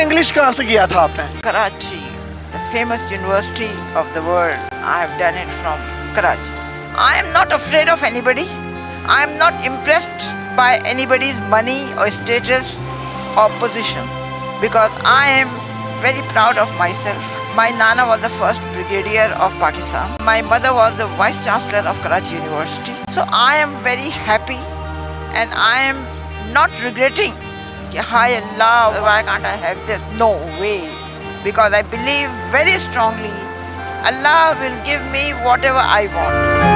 English कहाँ से किया था आपने? Karachi, the famous university of the world. I have done it from Karachi. I am not afraid of anybody. I am not impressed by anybody's money or status or position because I am very proud of myself. My Nana was the first brigadier of Pakistan. My mother was the vice chancellor of Karachi University. So I am very happy and I am not regretting. Hi Allah, why can't I have this? No way. Because I believe very strongly Allah will give me whatever I want.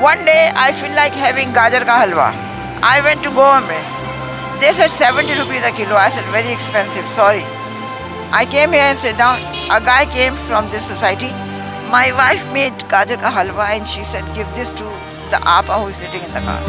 One day I feel like having gajar ka halwa. I went to Goa mein. They said 70 rupees a kilo. I said very expensive, sorry. I came here and sat down. A guy came from this society. My wife made gajar ka halwa and she said give this to the Appa who is sitting in the car.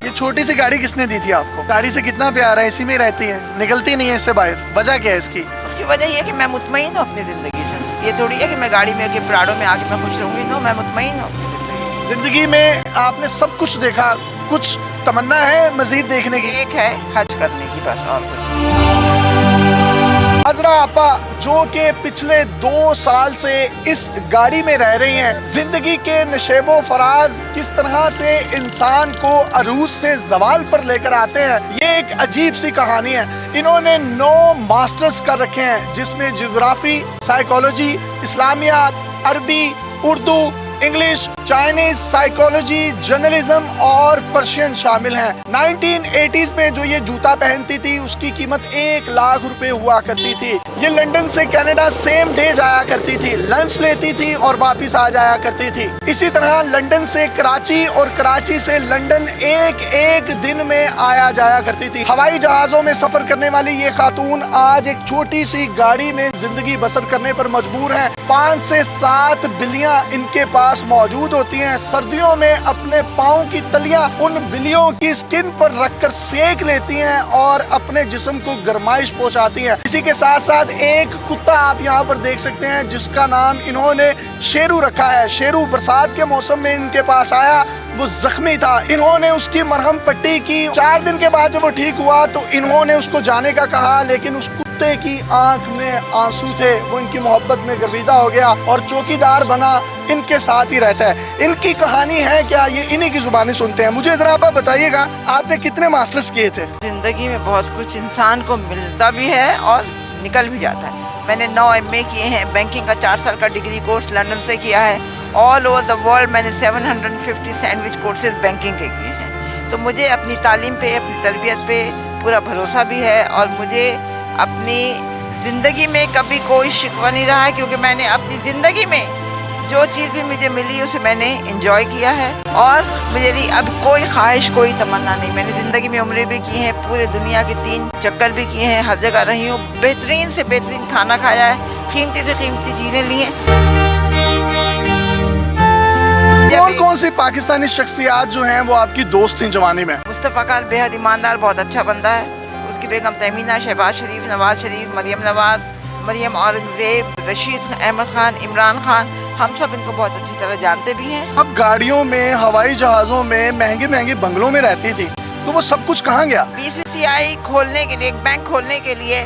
ये छोटी सी गाड़ी किसने दी थी आपको? गाड़ी से कितना प्यार है, इसी में रहती है, निकलती नहीं है इससे बाहर। वजह क्या है इसकी? उसकी वजह ये है कि मैं मुतमईन हूँ अपनी ज़िंदगी से। ये थोड़ी है कि मैं गाड़ी में के प्राड़ों में आके मैं खुश रहूँगी। नो, मैं मुतमईन हूँ अपनी ज़िंदगी से। जिंदगी में आपने सब कुछ देखा, कुछ तमन्ना है मजीद देखने की? एक है हज करने की, बस, और कुछ नहीं। अजरा आपा जो कि पिछले 2 साल से इस गाड़ी में रह रही हैं, जिंदगी के नशेबो फराज किस तरह से इंसान को अरूज से जवाल पर लेकर आते हैं, ये एक अजीब सी कहानी है। इन्होंने 9 मास्टर्स कर रखे हैं जिसमें ज्योग्राफी, साइकोलॉजी, इस्लामियात, अरबी, Urdu, English, Chinese, psychology, journalism और पर्शियन शामिल हैं। 1980s में जो ये जूता पहनती थी उसकी कीमत 1 लाख रुपए हुआ करती थी। ये लंदन से कनाडा सेम डे जाया करती थी, लंच लेती थी और वापस आ जाया करती थी। इसी तरह लंदन से कराची और कराची से लंदन एक दिन में आया जाया करती थी। हवाई जहाजों में सफर करने वाली ये खातून आज एक छोटी सी गाड़ी में जिंदगी बसर करने पर मजबूर है। 5 से 7 बिल्लियां इनके पास मौजूद होती हैं। सर्दियों में अपने पाँव की तलियां उन बिल्लियों की स्किन पर रखकर सेक लेती हैं और अपने जिस्म को गर्माइश पहुंचाती हैं। इसी के साथ साथ एक कुत्ता आप यहाँ पर देख सकते हैं जिसका नाम इन्होंने शेरू रखा है। शेरू बरसात के मौसम में इनके पास आया, वो जख्मी था, इन्होंने उसकी मरहम पट्टी की। 4 दिन के बाद जब वो ठीक हुआ तो इन्होंने उसको जाने का कहा, लेकिन उस कुत्ते की आंख में आंसू थे। वो इनकी मोहब्बत में गर्विदा हो गया और चौकीदार बना, इनके साथ ही रहता है। इनकी कहानी है क्या, ये इन्हीं की जुबानी सुनते हैं। मुझे जरा आप बताइएगा, आपने कितने मास्टर्स किए थे? जिंदगी में बहुत कुछ इंसान को मिलता भी है और निकल भी जाता है। मैंने 9 MA किए हैं, बैंकिंग का 4 साल का डिग्री कोर्स लंदन से किया है। ऑल ओवर द वर्ल्ड मैंने 750 सैंडविच कोर्सेज बैंकिंग के किए हैं। तो मुझे अपनी तालीम पे, अपनी तरबियत पे पूरा भरोसा भी है और मुझे अपनी ज़िंदगी में कभी कोई शिकवा नहीं रहा है, क्योंकि मैंने अपनी ज़िंदगी में जो चीज़ भी मुझे मिली उसे मैंने इंजॉय किया है और मुझे अब कोई ख्वाहिश, कोई तमन्ना नहीं। मैंने ज़िंदगी में उम्रें भी की हैं, पूरे दुनिया के 3 चक्कर भी किए हैं, हर जगह रही हूँ, बेहतरीन से बेहतरीन खाना खाया है, कीमती से कीमती चीज़ें ली हैं। कौन सी पाकिस्तानी शख्सियात जो हैं वो आपकी दोस्त थी जवानी में? मुस्तफ़ा खान बेहद ईमानदार, बहुत अच्छा बंदा है। उसकी बेगम तहमीना, शहबाज शरीफ, नवाज शरीफ, मरियम नवाज, मरियम औरंगज़ेब, रशीद अहमद खान, इमरान खान, हम सब इनको बहुत अच्छी तरह जानते भी हैं। अब गाड़ियों में, हवाई जहाज़ों में, महंगे महंगे बंगलों में रहती थी, तो वो सब कुछ कहाँ गया? BCCI खोलने के लिए, एक बैंक खोलने के लिए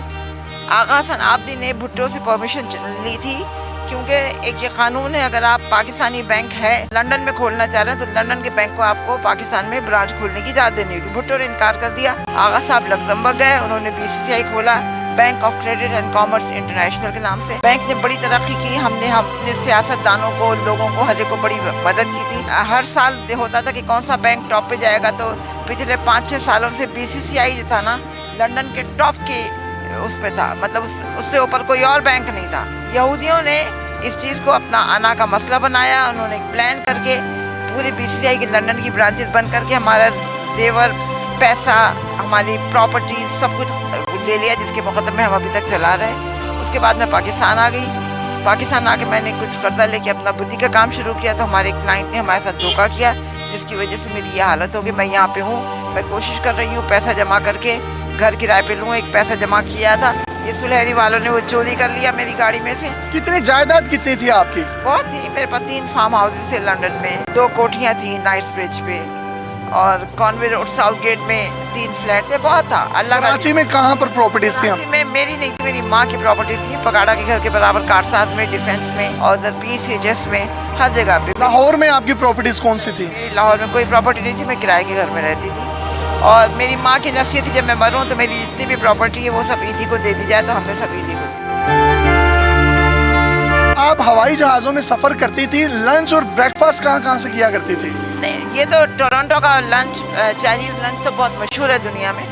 आगा हसन आबदी ने भुट्टो से परमिशन ली थी, क्योंकि एक ये कानून है, अगर आप पाकिस्तानी बैंक है लंदन में खोलना चाह रहे हैं तो लंदन के बैंक को आपको पाकिस्तान में ब्रांच खोलने की इजाज़त देनी होगी। भुट्टो ने इनकार कर दिया। आगा साहब लग्जमबर्ग गए, उन्होंने BCCI खोला, bank of credit and commerce international के नाम से। बैंक ने बड़ी तरक्की की, हमने अपने सियासतदानों को, लोगों को, हर एक को बड़ी मदद की थी। हर साल होता था कि कौन सा बैंक टॉप पे जाएगा, तो पिछले 5-6 सालों से BCCI जो था ना, लंदन के टॉप के उस पे था, मतलब उससे ऊपर कोई और बैंक नहीं था। यहूदियों ने इस चीज़ को अपना आना का मसला बनाया। उन्होंने एक प्लान करके पूरे BCCI के लंदन की ब्रांचेस बंद करके हमारा जेवर, पैसा, हमारी प्रॉपर्टी सब कुछ ले लिया, जिसके मुकदमे हम अभी तक चला रहे हैं। उसके बाद मैं पाकिस्तान आ गई। पाकिस्तान आके मैंने कुछ कर्जा लेके अपना बुटीक का काम शुरू किया, तो हमारे क्लाइंट ने हमारे साथ धोखा किया, जिसकी वजह से मेरी ये हालत हो गई। मैं यहाँ पे हूँ, मैं कोशिश कर रही हूँ पैसा जमा करके घर किराए पे लूँ। एक पैसा जमा किया था, ये सुलहरी वालों ने वो चोरी कर लिया मेरी गाड़ी में से। कितनी जायदाद कितनी थी आपकी? बहुत थी, मेरे पास 3 फार्म हाउसेस थे लंदन में, 2 कोठियाँ थी नाइट्स ब्रिज पे और कॉन्वे रोड साउथ गेट में 3 फ्लैट थे, बहुत था। अल्लाह का कराची में कहाँ पर प्रॉपर्टीज थी? कराची में मेरी नहीं थी, मेरी माँ की प्रॉपर्टीज थी, पगाड़ा के घर के बराबर, कारसाज में, डिफेंस में और उधर PCHS में, हर जगह पे। लाहौर में आपकी प्रॉपर्टीज कौन सी थी? लाहौर में कोई प्रॉपर्टी नहीं थी, मैं किराए के घर में रहती थी। और मेरी माँ की नसीहत थी, जब मैं मरूँ तो मेरी जितनी भी प्रॉपर्टी है वो सब ईदी को दे दी जाए, तो हमने सब ईदी को दी। आप हवाई जहाज़ों में सफ़र करती थी, लंच और ब्रेकफास्ट कहाँ से किया करती थी? नहीं, ये तो टोरंटो का लंच, चाइनीज़ लंच तो बहुत मशहूर है दुनिया में,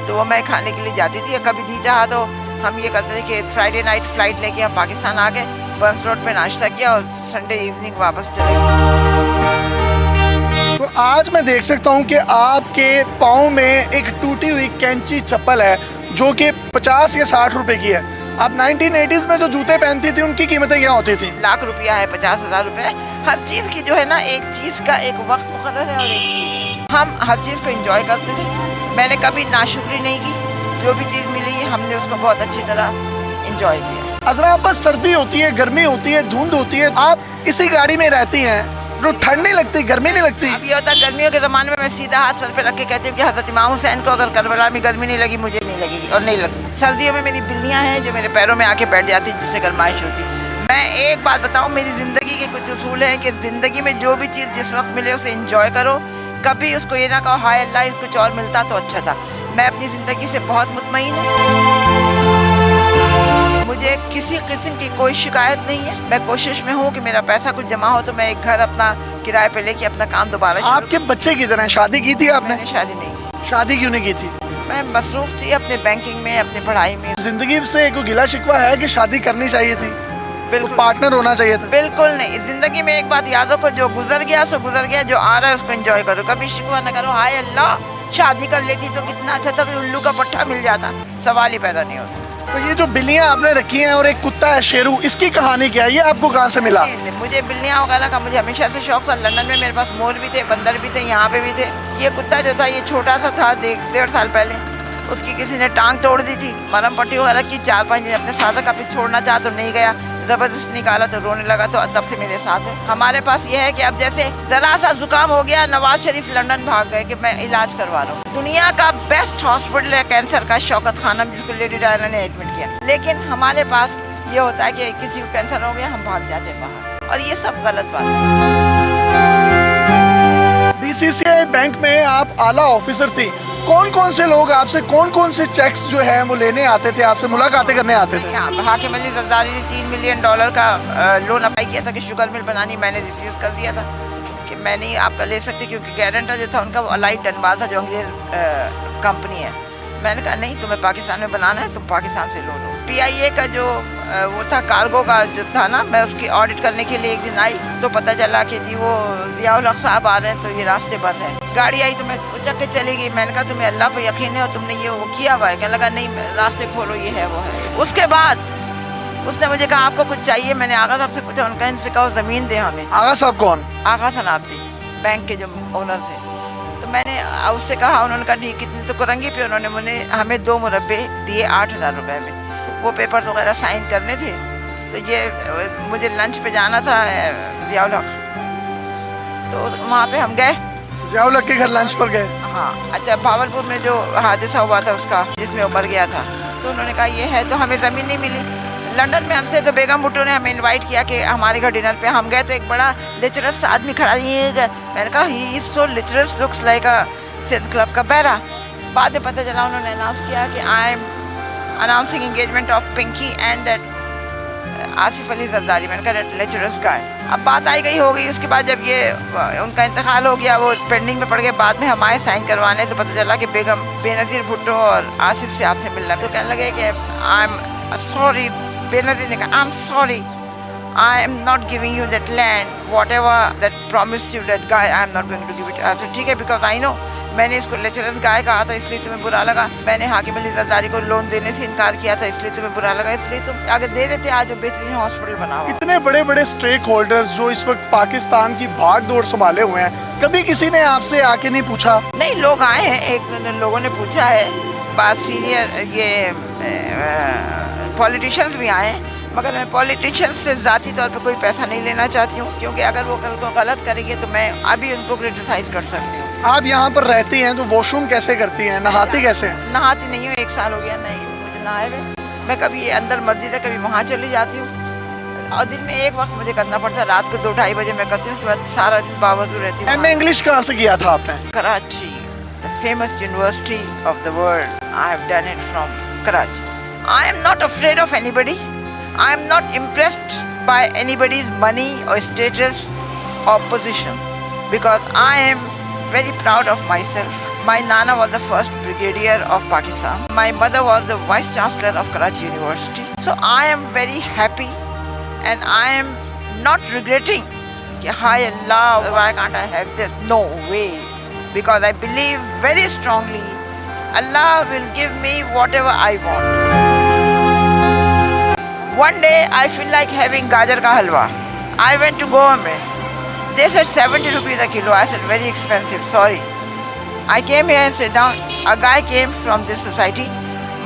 तो वो मैं खाने के लिए जाती थी। या कभी जी चाहा तो हम ये करते थे कि फ्राइडे नाइट फ़्लाइट लेके हम पाकिस्तान आ गए, बर्न्स रोड पे नाश्ता किया और संडे इवनिंग वापस चले। तो आज मैं देख सकता हूँ कि आपके पाँव में एक टूटी हुई कैंची चप्पल है जो कि 50 या 60 रुपए की है। आप 1980s में जो जूते पहनती थी उनकी कीमतें क्या होती थी? लाख रुपया है, 50,000 रुपये। हर चीज़ की जो है ना, एक चीज़ का एक वक्त मुकर्रर है और एक हम हर चीज़ को एंजॉय करते थे। मैंने कभी नाशुक्री नहीं की, जो भी चीज़ मिली हमने उसको बहुत अच्छी तरह एंजॉय किया। अजरा, आप बस सर्दी होती है, गर्मी होती है, धुंध होती है, आप इसी गाड़ी में रहती हैं, तो ठंड नहीं लगती, गर्मी नहीं लगती? अब ये होता है, गर्मियों के ज़माने में मैं सीधा हाथ सर पे रख के कहती हूँ कि हज़रत इमाम हुसैन को अगर करबला में गर्मी नहीं लगी, मुझे नहीं लगेगी और नहीं लगती। सर्दियों में मेरी बिल्लियाँ हैं जो मेरे पैरों में आके बैठ जाती, जिससे गर्माइश होती। मैं एक बात बताऊँ, मेरी ज़िंदगी के कुछ उसूल हैं कि ज़िंदगी में जो भी चीज़ जिस वक्त मिले उसे इंजॉय करो। कभी उसको ये ना कहो हाय अल्लाह कुछ और मिलता तो अच्छा था। मैं अपनी ज़िंदगी से बहुत मुतमईन हूँ, मुझे किसी किस्म की कोई शिकायत नहीं है। मैं कोशिश में हूँ कि मेरा पैसा कुछ जमा हो तो मैं एक घर अपना किराए पे लेके अपना काम दोबारा शुरू। आपके बच्चे किधर हैं? शादी की थी आपने? मैंने शादी नहीं की। शादी क्यों नहीं की थी? मैं मसरूफ थी अपने बैंकिंग में, अपनी पढ़ाई में। जिंदगी से कोई गिला शिकवा है कि शादी करनी चाहिए थी, बिल्कुल पार्टनर होना चाहिए था? बिल्कुल नहीं। जिंदगी में एक बात याद रखो, जो गुजर गया सो गुजर गया, जो आ रहा है उसको एंजॉय करो। कभी शिकवा न करो हाय अल्लाह शादी कर लेती तो कितना अच्छा था, उल्लू का पट्टा मिल जाता, सवाल ही पैदा नहीं होता। तो ये जो बिल्लियाँ आपने रखी हैं और एक कुत्ता है शेरू, इसकी कहानी क्या है? ये आपको कहाँ से मिला? मुझे बिल्लियाँ वगैरह का मुझे हमेशा से शौक था। लंदन में मेरे पास मोर भी थे, बंदर भी थे, यहाँ पे भी थे। ये कुत्ता जो था ये छोटा सा था, 1.5 साल पहले उसकी किसी ने टांग तोड़ दी थी, मरहम पट्टी वगैरह की। 4-5 दिन अपने साथ का फिर छोड़ना चाहा तो नहीं गया, ज़बरदस्त निकाला तो रोने लगा, तो तब से मेरे साथ है। हमारे पास ये है कि अब जैसे ज़रा सा जुकाम हो गया, नवाज शरीफ लंदन भाग गए कि मैं इलाज करवा रहा हूँ। दुनिया का बेस्ट हॉस्पिटल है कैंसर का, शौकत खानम, जिसको लेडी डायना ने एडमिट किया। लेकिन हमारे पास ये होता है कि किसी को कैंसर हो गया हम भाग जाते हैं बाहर, और ये सब गलत बात है। BCCI बैंक में आप आला ऑफिसर थी, कौन कौन से लोग आपसे कौन कौन से चेक्स जो है वो लेने आते थे, आपसे मुलाकातें करने आते थे? हाकिम अली जरदारी ने $3 मिलियन का लोन अप्लाई किया था कि शुगर मिल बनानी, मैंने रिफ्यूज़ कर दिया था कि मैं नहीं आपका ले सकती, क्योंकि गारंटर जो था उनका वो अलाइड डनबाल था जो अंग्रेज़ कंपनी है। मैंने कहा नहीं, तुम्हें पाकिस्तान में बनाना है, तुम पाकिस्तान से लो लो। PIA का जो वो था कार्गो का जो था ना, मैं उसकी ऑडिट करने के लिए एक दिन आई तो पता चला कि जी वो ज़ियाउल हक साहब आ रहे हैं, तो ये रास्ते बंद हैं। गाड़ी आई तो मैं उचक के चली गई। मैंने कहा तुम्हें अल्लाह पर यकीन है और तुमने ये वो किया हुआ है? कहने लगा नहीं, रास्ते खोलो, ये है वो है। उसके बाद उसने मुझे कहा आपको कुछ चाहिए? मैंने आगा साहब से पूछा, उनका इनसे कहो ज़मीन दे हमें। आगा साहब कौन? आगा सनाब्दी, बैंक के जो ओनर थे। तो मैंने उससे कहा, उन्होंने कहा ठीक, कितने? तो कुरंगी पे उन्होंने हमें 2 मुरब्बे दिए 8,000 रुपये में। वो पेपर्स वगैरह साइन करने थे, तो ये मुझे लंच पे जाना था ज़ियाउल हक, तो वहाँ पे हम गए। ज़ियाउल हक के घर लंच पर गए? हाँ। अच्छा, भावलपुर में जो हादसा हुआ था उसका, जिसमें वो मर गया था, तो उन्होंने कहा ये है, तो हमें ज़मीन नहीं मिली। लंदन में हम थे तो बेगम भुट्टो ने हमें इनवाइट किया कि हमारे घर डिनर पे। हम गए तो एक बड़ा लिचरस आदमी खड़ा, ये मैंने कहा he is so lecherous, looks like a Sindh club का बैरा। बाद में पता चला उन्होंने अनाउंस किया कि I am announcing engagement of Pinky and Asif Ali Zardari. मैंने कहा लेक्चरर्स का है। अब बात आई गई हो गई। उसके बाद जब ये उनका इंतकाल हो गया, वो पेंडिंग में पड़ गए, बाद में हम आए साइन करवाने, तो पता चला कि बेगम बेनज़ीर भुट्टो और आसिफ से आपसे मिलना। तो कहने लगे कि आई एम सॉरी। बेनज़ीर ने कहा I am sorry, I am not giving you that land, whatever that promised you that guy, I am not going to give it. I said ठीक है, because I know मैंने इसको lecturers गाय कहा था इसलिए तुम्हें बुरा लगा। मैंने हाकिम अली जरदारी को लोन देने से इनकार किया था इसलिए तुम्हें बुरा लगा, इसलिए तुम आगे दे देते, आज वो बेहतरीन हॉस्पिटल बना हुआ। इतने बड़े बड़े स्टेक होल्डर्स जो इस वक्त पाकिस्तान की भाग दौड़ संभाले हुए हैं, कभी किसी ने आपसे आके नहीं पूछा? नहीं, लोग आए हैं, एक लोगों ने पूछा है, बात सीनियर ये पॉलिटिशियंस भी आए, मगर मैं पॉलिटिशियंस से ज़ाती तौर पे कोई पैसा नहीं लेना चाहती हूँ, क्योंकि अगर वो कल को गलत करेंगे तो मैं अभी उनको क्रिटिसाइज़ कर सकती हूँ। आप यहाँ पर रहती हैं तो वॉशरूम कैसे करती हैं, नहाती कैसे हैं? नहाती नहीं हूँ, 1 साल हो गया नहीं मुझे नहाए हुए। मैं कभी अंदर मस्जिद है कभी वहाँ चली जाती हूँ, और दिन में एक वक्त मुझे करना पड़ता है, रात को 2-2:30 बजे मैं करती हूँ, उसके बाद सारा दिन बावजूद रहती हूँ। एमए इंग्लिश कहाँ से किया था आपने? Karachi, the famous university of the world. I have done it from Karachi. I am not afraid of anybody. I am not impressed by anybody's money or status or position, because I am very proud of myself. My Nana was the first brigadier of Pakistan. My mother was the vice chancellor of Karachi University. So I am very happy, and I am not regretting. Hi Allah, why can't I have this? No way. Because I believe very strongly Allah will give me whatever I want. One day I feel like having gajar ka halwa. I went to Goa mein. They said 70 rupees a kilo. I said very expensive, sorry. I came here and sat down. A guy came from this society.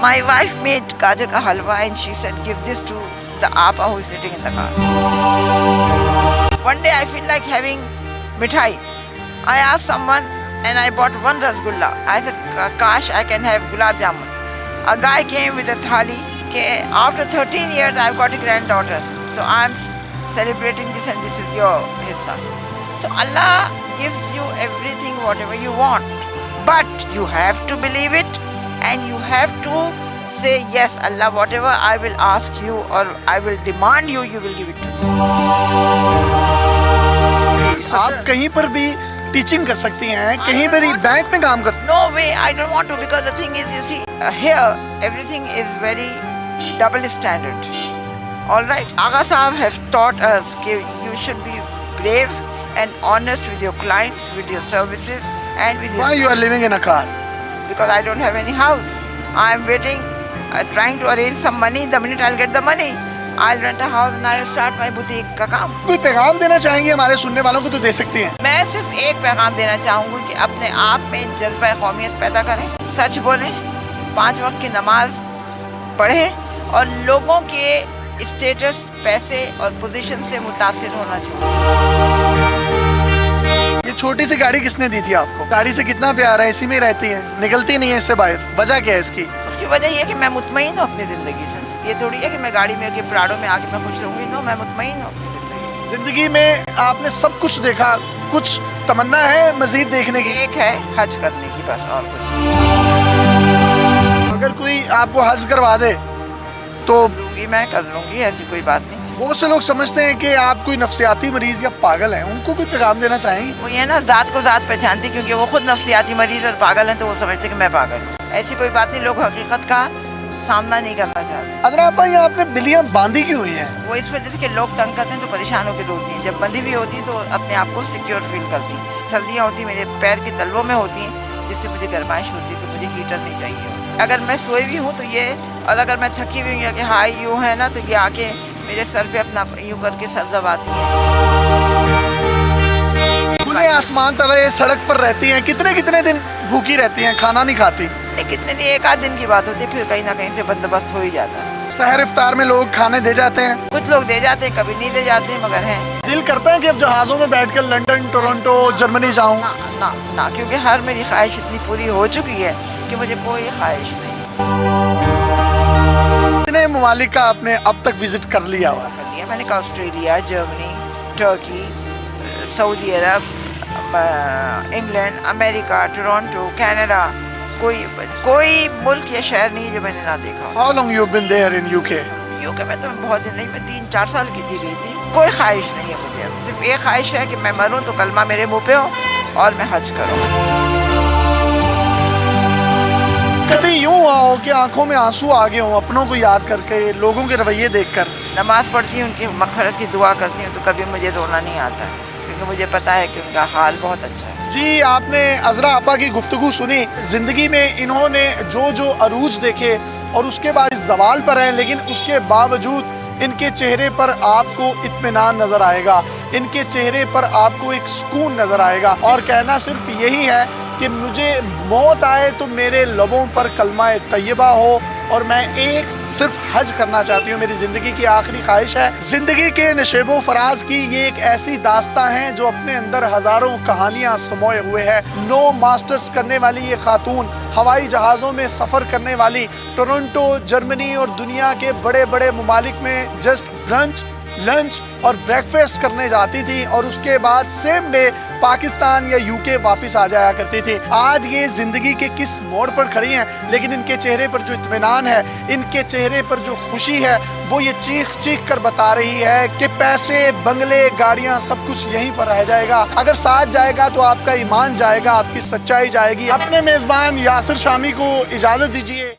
My wife made gajar ka halwa and she said give this to the apa who is sitting in the car. One day I feel like having mithai. I asked someone and I bought one rasgulla. I said, Kash, I can have gulab jamun. A guy came with a thali. After 13 years, I've got a granddaughter. So I'm celebrating this, and this is his son. So Allah gives you everything, whatever you want. But you have to believe it, and you have to say, yes, Allah, whatever I will ask you or I will demand you, you will give it to me. आप कहीं पर भी teaching कर सकती हैं, कहीं पर भी बैंक में काम कर। No way, I don't want to, because the thing is, you see, here everything is very double standard. All right, Agha Sahab have taught us that you should be brave and honest with your clients, with your services, and with your. Why you are living in a car? Because I don't have any house. I am waiting, trying to arrange some money. The minute I'll get the money, I'll rent a house and I'll start my boutique का काम. कोई पैगाम देना चाहेंगे हमारे सुनने वालों को तो दे सकती हैं। मैं सिर्फ एक पैगाम देना चाहूँगी कि अपने आप में जज्बा कौमियत पैदा करें, सच बोलें, 5 वक्त की नमाज पढ़ें और लोगों के स्टेटस, पैसे और पोजीशन से मुतासिर होना चाहिए। ये छोटी सी गाड़ी किसने दी थी आपको? गाड़ी से कितना प्यार है, इसी में रहती है, निकलती नहीं है इससे बाहर, वजह क्या है इसकी? उसकी वजह ये है कि मैं मुतमईन हूँ अपनी ज़िंदगी से। ये थोड़ी है कि मैं गाड़ी में आके प्राड़ों में आके मैं खुश रहूँगी। नो, मैं मुतमईन हूँ अपनी ज़िंदगी से। जिंदगी में आपने सब कुछ देखा, कुछ तमन्ना है मजीद देखने की? एक है हज करने की, बस, और कुछ। अगर कोई आपको हज करवा दे तो लूँगी, मैं कर लूँगी, ऐसी कोई बात नहीं। बहुत से लोग समझते हैं कि आप कोई नफ्सियाती मरीज या पागल हैं, उनको कोई पैगाम देना चाहेंगे? वो ये ना ज़ात को ज़ात पहचानती, क्योंकि वो खुद नफ्सियाती मरीज और पागल हैं, तो वो समझते कि मैं पागल हूँ। ऐसी कोई बात नहीं, लोग हकीकत का सामना नहीं करना चाहते। अदरा आपा, ये आपने बिल्लियाँ बांधी क्यों हुई हैं? वो इस वजह से कि लोग तंग करते हैं तो परेशान होकर रोती हैं। जब बंधी हुई होती हैं तो अपने आप को सिक्योर फील करती हैं। सर्दियाँ होती मेरे पैर के तलवों में होती हैं, जिससे मुझे गर्माइश होती है, तो मुझे हीटर नहीं चाहिए। अगर मैं सोई भी हूँ तो ये, और अगर मैं थकी हुई हूँ कि हाई यूँ है ना, तो ये आके मेरे सर पे अपना यूँ करके सर दबाती है। खुले आसमान तले सड़क पर रहती हैं, कितने कितने दिन भूखी रहती हैं, खाना नहीं खाती? कितने नहीं, 1 आध दिन की बात होती है, फिर कहीं ना कहीं से बंदोबस्त हो ही जाता है। सहर इफ्तार में लोग खाने दे जाते हैं? कुछ लोग दे जाते हैं, कभी नहीं दे जाते हैं, मगर हैं। दिल करता है कि अब जहाज़ों में बैठकर लंदन, टोरंटो, जर्मनी जाऊं? ना ना ना, क्योंकि हर मेरी ख्वाहिश इतनी पूरी हो चुकी है कि मुझे कोई ख्वाहिश नहीं। कितने ममालिक का आपने अब तक विजिट कर लिया हुआ? कर लिया मैंने, ऑस्ट्रेलिया, जर्मनी, टर्की, सऊदी अरब, इंग्लैंड, अमेरिका, टोरंटो, कनाडा, कोई मुल्क या शहर नहीं जो मैंने ना देखा। How long you been there in UK? UK में तो बहुत दिन नहीं, मैं 3-4 साल की थी, गई थी। कोई ख्वाहिश नहीं है मुझे, सिर्फ एक ख्वाहिश है कि मैं मरूं तो कलमा मेरे मुंह पे हो और मैं हज करूं। कभी यूं हुआ हो कि आंखों में आंसू आ गए हों अपनों को याद करके, लोगों के रवैये देखकर? नमाज पढ़ती हूँ, उनकी मग़फ़िरत की दुआ करती हूँ, तो कभी मुझे रोना नहीं आता, क्योंकि मुझे पता है कि उनका हाल बहुत अच्छा है। जी, आपने अज़रा आपा की गुफ्तगू सुनी। ज़िंदगी में इन्होंने जो अरूज देखे और उसके बाद ज़वाल पर हैं, लेकिन उसके बावजूद इनके चेहरे पर आपको इत्मीनान नज़र आएगा, इनके चेहरे पर आपको एक सुकून नज़र आएगा, और कहना सिर्फ यही है कि मुझे मौत आए तो मेरे लबों पर कलमा तैयबा हो, और मैं एक सिर्फ हज करना चाहती हूँ। मेरी ज़िंदगी की आखिरी ख्वाहिश है। ज़िंदगी के नशेबो फराज की ये एक ऐसी दास्तां है जो अपने अंदर हज़ारों कहानियाँ समोए हुए है। 9 मास्टर्स करने वाली ये खातून हवाई जहाज़ों में सफ़र करने वाली टोरंटो, जर्मनी और दुनिया के बड़े बड़े ममालिक में जस्ट ब्रंच, लंच और ब्रेकफास्ट करने जाती थी और उसके बाद सेम डे पाकिस्तान या यूके वापस आ जाया करती थी। आज ये जिंदगी के किस मोड़ पर खड़ी हैं, लेकिन इनके चेहरे पर जो इत्मीनान है, इनके चेहरे पर जो खुशी है, वो ये चीख चीख कर बता रही है कि पैसे, बंगले, गाड़ियां सब कुछ यहीं पर रह जाएगा। अगर साथ जाएगा तो आपका ईमान जाएगा, आपकी सच्चाई जाएगी। अपने मेजबान यासिर शामी को इजाजत दीजिए।